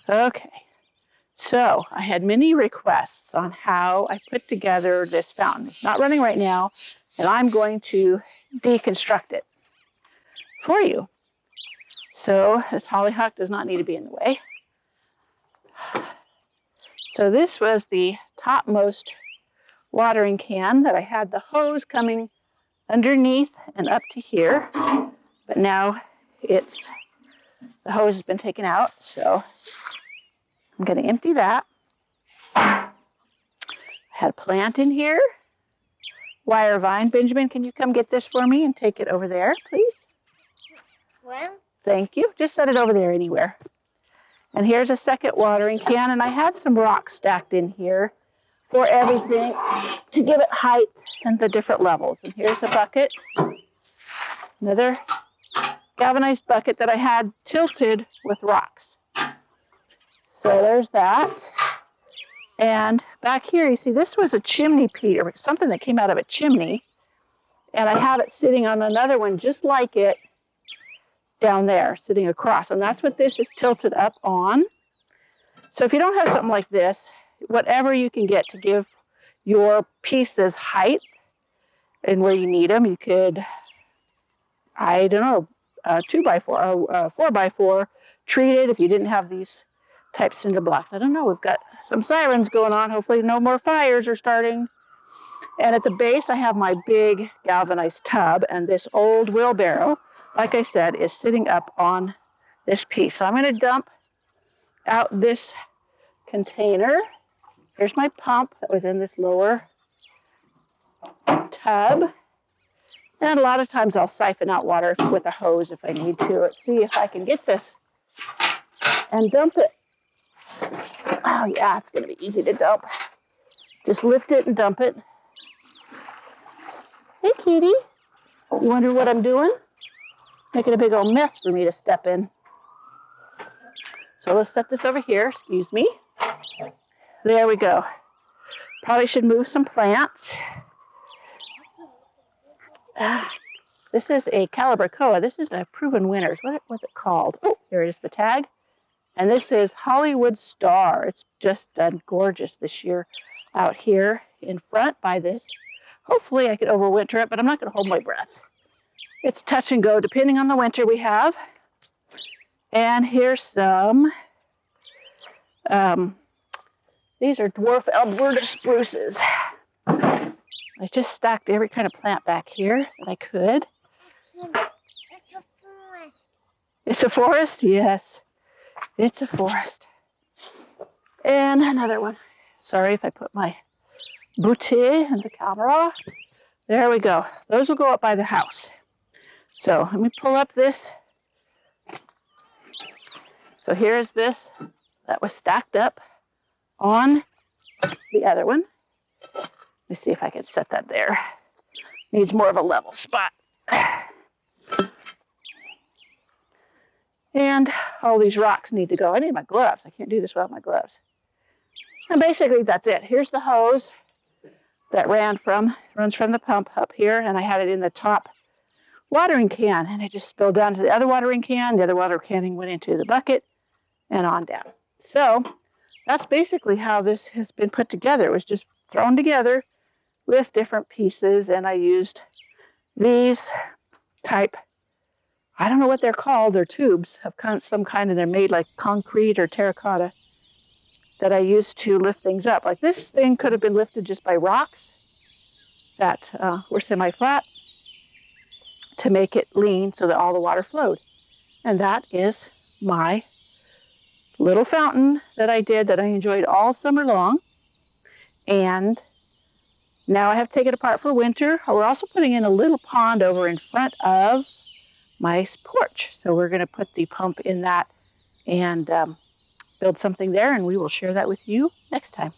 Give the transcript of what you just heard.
Okay, so I had many requests on how I put together this fountain. It's not running right now, and I'm going to deconstruct it for you. So this hollyhock does not need to be in the way. So this was the topmost watering can that I had the hose coming underneath and up to here, but now the hose has been taken out, so I'm going to empty that. I had a plant in here, wire vine. Benjamin, can you come get this for me and take it over there, please? Well, thank you. Just set it over there anywhere. And here's a second watering can, and I had some rocks stacked in here for everything to give it height and the different levels. And here's a bucket, another galvanized bucket that I had tilted with rocks. So there's that. And back here, you see, this was a chimney piece, or something that came out of a chimney. And I have it sitting on another one just like it down there, sitting across. And that's what this is tilted up on. So if you don't have something like this, whatever you can get to give your pieces height and where you need them, you could, I don't know, 2x4 or 4x4, treat it if you didn't have these type cinder blocks. I don't know, we've got some sirens going on. Hopefully no more fires are starting. And at the base, I have my big galvanized tub, and this old wheelbarrow, like I said, is sitting up on this piece. So I'm going to dump out this container. Here's my pump that was in this lower tub. And a lot of times I'll siphon out water with a hose if I need to. Let's see if I can get this and dump it. Oh yeah, it's going to be easy to dump. Just lift it and dump it. Hey, kitty. You wonder what I'm doing? Making a big old mess for me to step in. So let's set this over here. Excuse me. There we go. Probably should move some plants. This is a calibrachoa. This is a proven winners. What was it called? Oh, here it is, the tag. And this is Hollywood Star. It's just done gorgeous this year out here in front by this. Hopefully I could overwinter it, but I'm not going to hold my breath. It's touch and go depending on the winter we have. And here's some, these are dwarf Alberta spruces. I just stacked every kind of plant back here that I could. it's a forest. It's a forest? Yes, it's a forest. And another one. Sorry if I put my bouquet in the camera. There we go. Those will go up by the house. So let me pull up this. So here's this that was stacked up on the other one. Let me see if I can set that there. Needs more of a level spot. And all these rocks need to go. I need my gloves. I can't do this without my gloves. And basically that's it. Here's the hose that runs from the pump up here, and I had it in the top watering can, and it just spilled down to the other watering can. The other watering can went into the bucket and on down. So that's basically how this has been put together. It was just thrown together with different pieces, and I used these type, I don't know what they're called, they're tubes of some kind, and they're made like concrete or terracotta that I used to lift things up. Like this thing could have been lifted just by rocks that were semi-flat to make it lean so that all the water flowed. And that is my little fountain that I did that I enjoyed all summer long. And now I have to take it apart for winter. We're also putting in a little pond over in front of my porch. So we're going to put the pump in that and build something there, and we will share that with you next time.